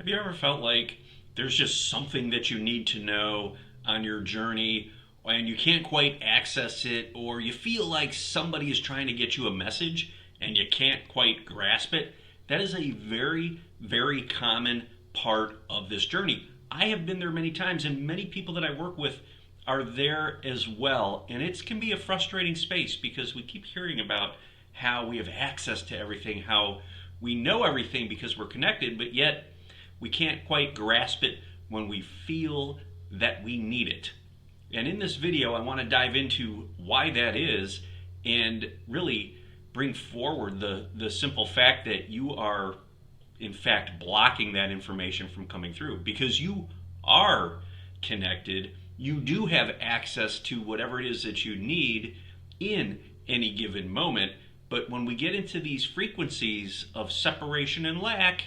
Have you ever felt like there's just something that you need to know on your journey and you can't quite access it, or you feel like somebody is trying to get you a message and you can't quite grasp it? That is a very, very common part of this journey. I have been there many times, and many people that I work with are there as well. And it can be a frustrating space because we keep hearing about how we have access to everything, how we know everything because we're connected, but yet we can't quite grasp it when we feel that we need it. And in this video, I want to dive into why that is and really bring forward the simple fact that you are, in fact, blocking that information from coming through because you are connected. You do have access to whatever it is that you need in any given moment. But when we get into these frequencies of separation and lack,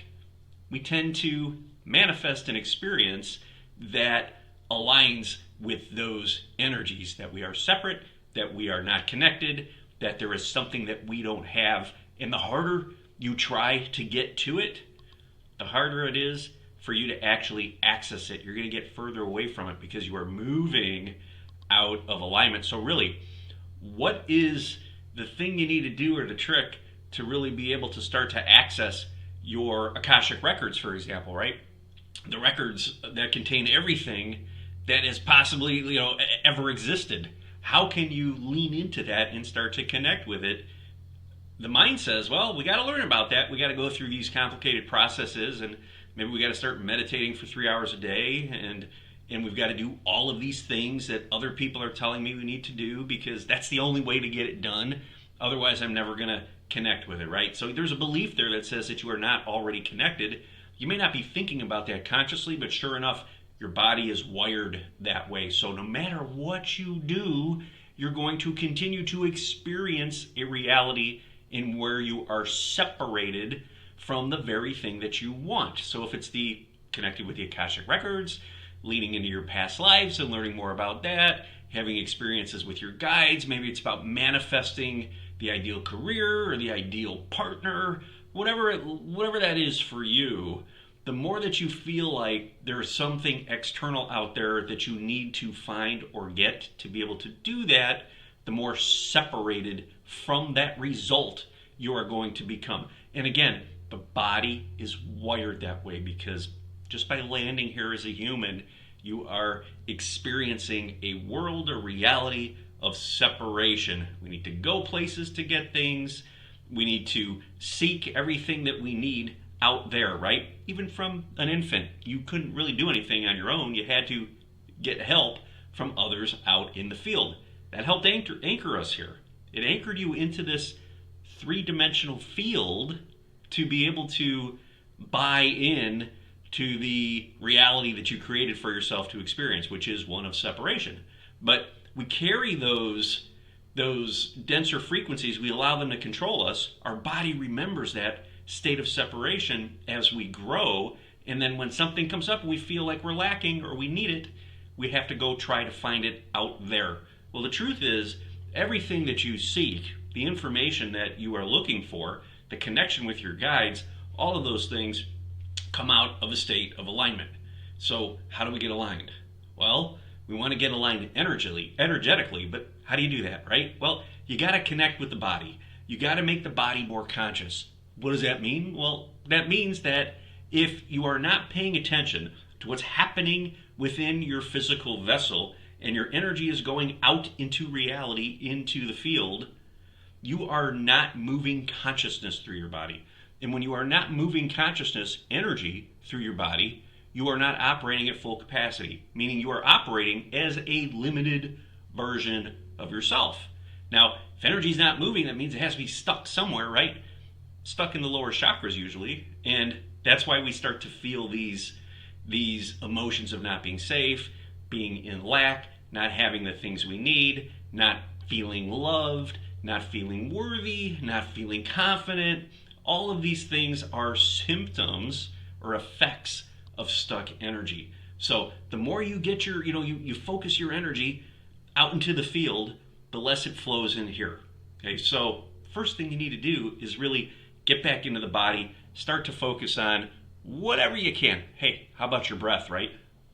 we tend to manifest an experience that aligns with those energies, that we are separate, that we are not connected, that there is something that we don't have. And the harder you try to get to it, the harder it is for you to actually access it. You're going to get further away from it because you are moving out of alignment. So really, what is the thing you need to do, or the trick to really be able to start to access your Akashic records, for example, right? The records that contain everything that has possibly, ever existed. How can you lean into that and start to connect with it? The mind says, well, we got to learn about that. We got to go through these complicated processes, and maybe we got to start meditating for 3 hours a day, and we've got to do all of these things that other people are telling me we need to do because that's the only way to get it done. Otherwise, I'm never going to connect with it, right? So there's a belief there that says that you are not already connected. You may not be thinking about that consciously, but sure enough, your body is wired that way. So no matter what you do, you're going to continue to experience a reality in where you are separated from the very thing that you want. So if it's the connected with the Akashic records, leading into your past lives and learning more about that, having experiences with your guides, maybe it's about manifesting the ideal career or the ideal partner, whatever that is for you. The more that you feel like there's something external out there that you need to find or get to be able to do that, the more separated from that result you are going to become. And again, the body is wired that way because just by landing here as a human, you are experiencing a world or reality of separation. We need to go places to get things. We need to seek everything that we need out there, right? Even from an infant, you couldn't really do anything on your own. You had to get help from others out in the field. That helped anchor us here. It anchored you into this three-dimensional field to be able to buy in to the reality that you created for yourself to experience, which is one of separation. But we carry those denser frequencies, we allow them to control us. Our body remembers that state of separation as we grow, and then when something comes up and we feel like we're lacking or we need it, we have to go try to find it out there. Well, the truth is, everything that you seek, the information that you are looking for, the connection with your guides, all of those things come out of a state of alignment. So how do we get aligned? Well, we want to get aligned energetically, but how do you do that, right? Well, you got to connect with the body. You got to make the body more conscious. What does that mean? Well, that means that if you are not paying attention to what's happening within your physical vessel and your energy is going out into reality, into the field, you are not moving consciousness through your body. And when you are not moving consciousness, energy, through your body, you are not operating at full capacity, meaning you are operating as a limited version of yourself. Now, if energy is not moving, that means it has to be stuck somewhere, right? Stuck in the lower chakras usually, and that's why we start to feel these emotions of not being safe, being in lack, not having the things we need, not feeling loved, not feeling worthy, not feeling confident. All of these things are symptoms or effects of stuck energy. So the more you get you focus your energy out into the field, the less it flows in here. Okay, so first thing you need to do is really get back into the body, start to focus on whatever you can. Hey, how about your breath, right?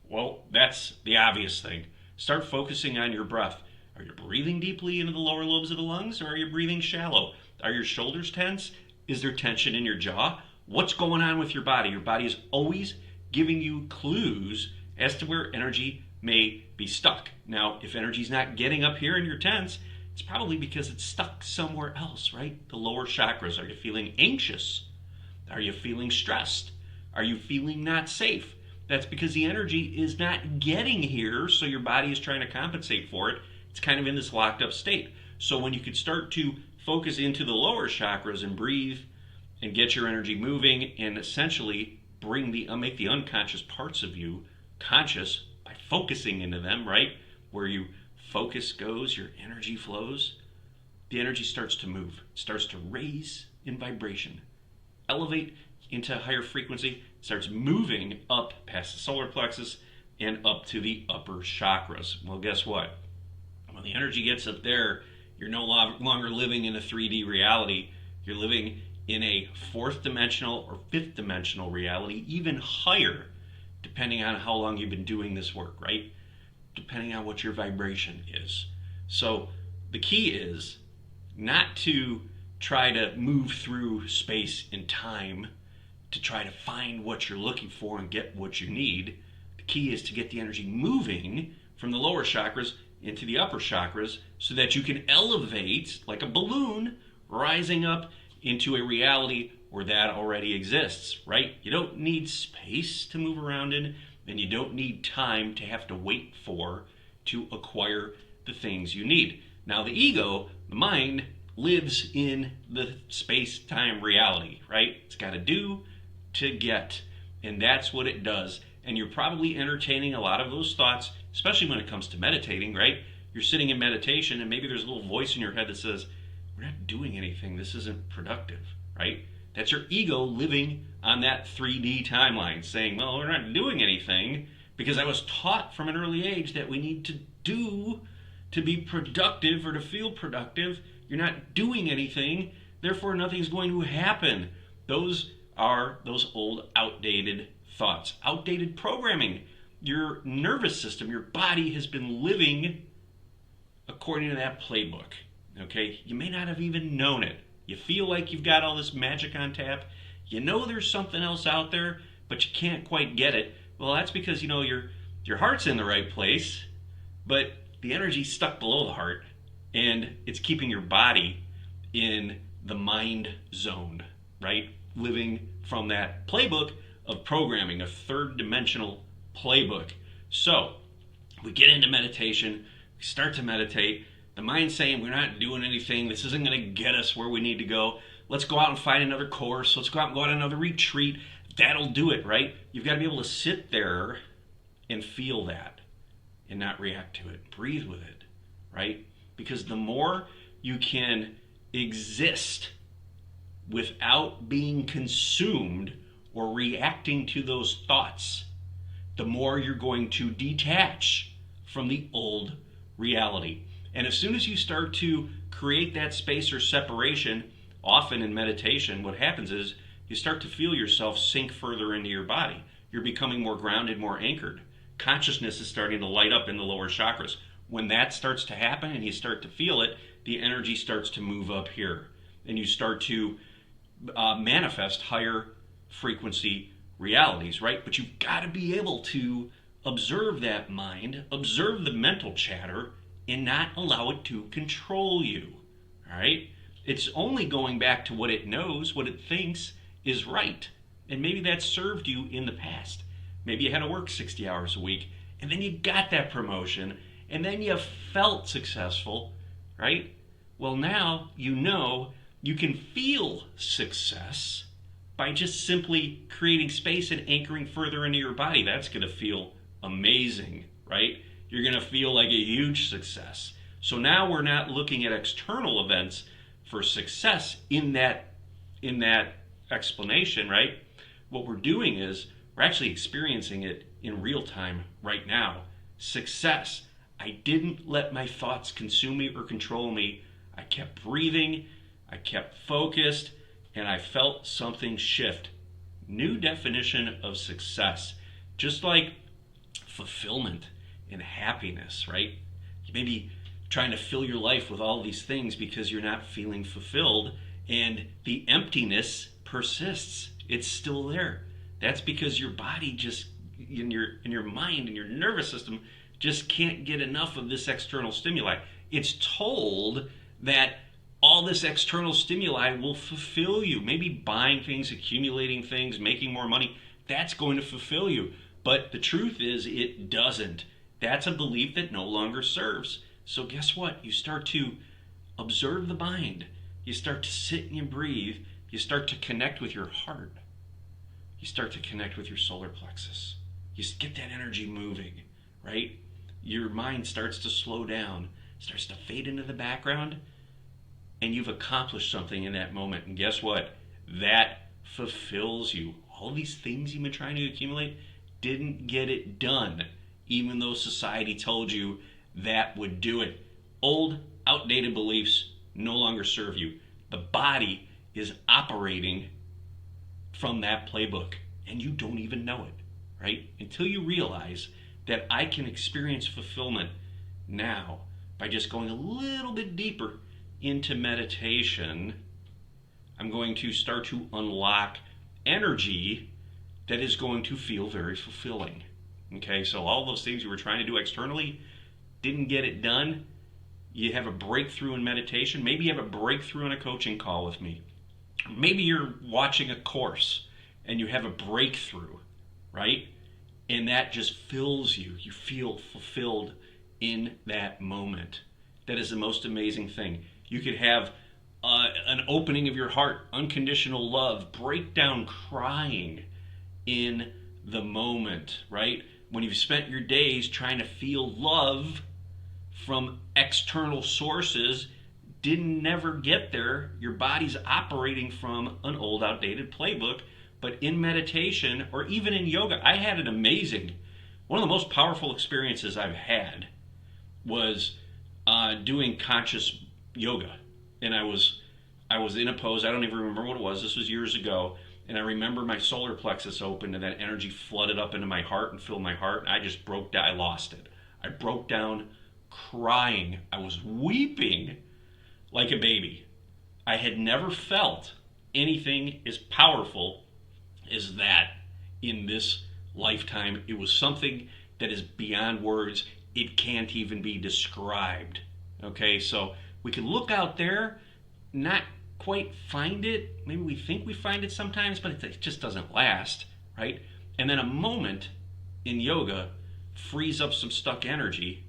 Well, that's the obvious thing. Start focusing on your breath. Are you breathing deeply into the lower lobes of the lungs, or are you breathing shallow? Are your shoulders tense? Is there tension in your jaw? What's going on with your body? Your body is always giving you clues as to where energy may be stuck. Now, if energy's not getting up here and you're tense, it's probably because it's stuck somewhere else, right? The lower chakras. Are you feeling anxious? Are you feeling stressed? Are you feeling not safe? That's because the energy is not getting here, so your body is trying to compensate for it. It's kind of in this locked up state. So when you could start to focus into the lower chakras and breathe and get your energy moving and essentially make the unconscious parts of you conscious by focusing into them, right? Where you focus goes, your energy flows. The energy starts to move, starts to raise in vibration, elevate into a higher frequency, starts moving up past the solar plexus and up to the upper chakras. Well, guess what? When the energy gets up there, you're no longer living in a 3D reality. You're living in a fourth dimensional or fifth dimensional reality, even higher, depending on how long you've been doing this work, right? Depending on what your vibration is. So the key is not to try to move through space and time to try to find what you're looking for and get what you need. The key is to get the energy moving from the lower chakras into the upper chakras so that you can elevate like a balloon rising up into a reality where that already exists, right? You don't need space to move around in, and you don't need time to have to wait for to acquire the things you need. Now the ego, the mind, lives in the space-time reality, right? It's got to do to get, and that's what it does. And you're probably entertaining a lot of those thoughts, especially when it comes to meditating, right? You're sitting in meditation and maybe there's a little voice in your head that says, we're not doing anything, this isn't productive, right? That's your ego living on that 3D timeline saying, well, we're not doing anything because I was taught from an early age that we need to do to be productive or to feel productive. You're not doing anything, therefore nothing's going to happen. Those are those old outdated thoughts, outdated programming. Your nervous system, your body has been living according to that playbook. Okay, you may not have even known it. You feel like you've got all this magic on tap. You know there's something else out there, but you can't quite get it. Well, that's because your heart's in the right place, but the energy's stuck below the heart, and it's keeping your body in the mind zone, right? Living from that playbook of programming, a third dimensional playbook. So we get into meditation, we start to meditate. The mind's saying we're not doing anything. This isn't going to get us where we need to go. Let's go out and find another course. Let's go out and go on another retreat. That'll do it, right? You've got to be able to sit there and feel that and not react to it. Breathe with it, right? Because the more you can exist without being consumed or reacting to those thoughts, the more you're going to detach from the old reality. And as soon as you start to create that space or separation, often in meditation, what happens is you start to feel yourself sink further into your body. You're becoming more grounded, more anchored. Consciousness is starting to light up in the lower chakras. When that starts to happen and you start to feel it, the energy starts to move up here. And you start to manifest higher frequency realities, right? But you've got to be able to observe that mind, observe the mental chatter, and not allow it to control you, all right? It's only going back to what it knows, what it thinks is right. And maybe that served you in the past. Maybe you had to work 60 hours a week, and then you got that promotion, and then you felt successful, right? Well, now you know you can feel success by just simply creating space and anchoring further into your body. That's going to feel amazing, right? You're going to feel like a huge success. So now we're not looking at external events for success in that explanation, right? What we're doing is we're actually experiencing it in real time right now. Success. I didn't let my thoughts consume me or control me. I kept breathing, I kept focused, and I felt something shift. New definition of success. Just like fulfillment and happiness, right? You may be trying to fill your life with all these things because you're not feeling fulfilled, and the emptiness persists. It's still there. That's because your body just, in your mind and your nervous system, just can't get enough of this external stimuli. It's told that all this external stimuli will fulfill you. Maybe buying things, accumulating things, making more money, that's going to fulfill you. But the truth is, it doesn't. That's a belief that no longer serves. So guess what? You start to observe the mind. You start to sit and you breathe. You start to connect with your heart. You start to connect with your solar plexus. You get that energy moving, right? Your mind starts to slow down, starts to fade into the background, and you've accomplished something in that moment. And guess what? That fulfills you. All these things you've been trying to accumulate didn't get it done, even though society told you that would do it. Old, outdated beliefs no longer serve you. The body is operating from that playbook, and you don't even know it, right? Until you realize that I can experience fulfillment now by just going a little bit deeper into meditation, I'm going to start to unlock energy that is going to feel very fulfilling. Okay, so all those things you were trying to do externally didn't get it done. You have a breakthrough in meditation. Maybe you have a breakthrough in a coaching call with me. Maybe you're watching a course and you have a breakthrough, right? And that just fills you. You feel fulfilled in that moment. That is the most amazing thing. You could have an opening of your heart, unconditional love, break down crying in the moment, right? When you've spent your days trying to feel love from external sources, didn't never get there. Your body's operating from an old, outdated playbook. But in meditation, or even in yoga, I had an amazing, one of the most powerful experiences I've had was doing conscious yoga. And I was in a pose, I don't even remember what it was, this was years ago, and I remember my solar plexus opened and that energy flooded up into my heart and filled my heart, and I just broke down, I lost it. I broke down crying. I was weeping like a baby. I had never felt anything as powerful as that in this lifetime. It was something that is beyond words. It can't even be described. Okay, so we can look out there, not quite find it. Maybe we think we find it sometimes, but it just doesn't last, right? And then a moment in yoga frees up some stuck energy,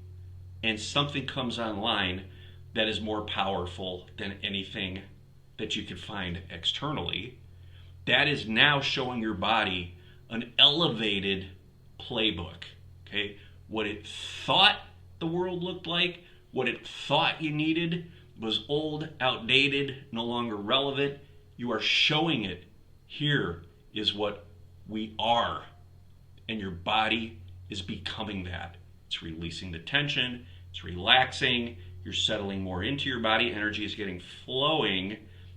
and something comes online that is more powerful than anything that you could find externally. That is now showing your body an elevated playbook, okay? What it thought the world looked like, what it thought you needed was old, outdated, no longer relevant. You are showing it. Here is what we are. And your body is becoming that. It's releasing the tension. It's relaxing. You're settling more into your body. Energy is getting flowing.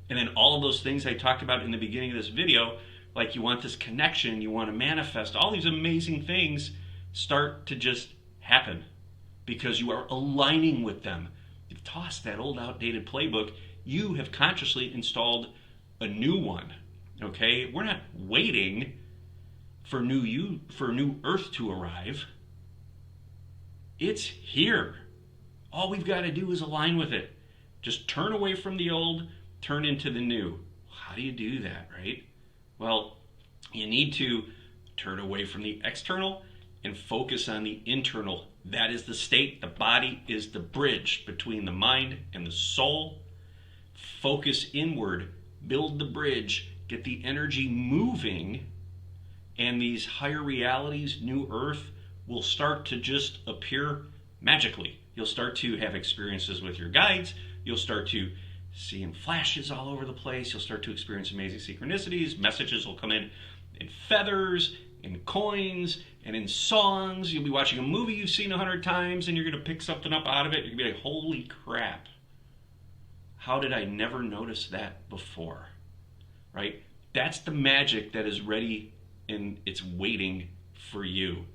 And then all of those things I talked about in the beginning of this video, like you want this connection, you want to manifest, all these amazing things start to just happen because you are aligning with them. You've tossed that old outdated playbook. You have consciously installed a new one. Okay? We're not waiting for new earth to arrive. It's here. All we've got to do is align with it. Just turn away from the old, turn into the new. How do you do that, right? Well, you need to turn away from the external and focus on the internal. That is the state. The body is the bridge between the mind and the soul. Focus inward, build the bridge, get the energy moving, and these higher realities, new earth, will start to just appear magically. You'll start to have experiences with your guides. You'll start to see in flashes all over the place. You'll start to experience amazing synchronicities. Messages will come in feathers, in coins, and in songs. You'll be watching a movie you've seen 100 times, and you're going to pick something up out of it. You're going to be like, holy crap. How did I never notice that before? Right? That's the magic that is ready and it's waiting for you.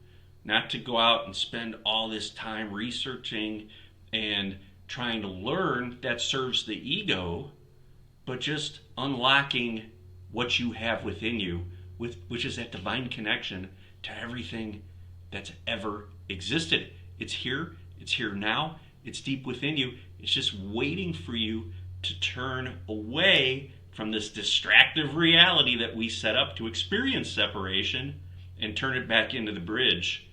Not to go out and spend all this time researching and trying to learn that serves the ego, but just unlocking what you have within you, which is that divine connection to everything that's ever existed. It's here now, it's deep within you. It's just waiting for you to turn away from this distractive reality that we set up to experience separation and turn it back into the bridge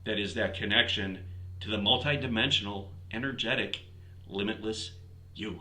that is that connection to the multidimensional, energetic, limitless you.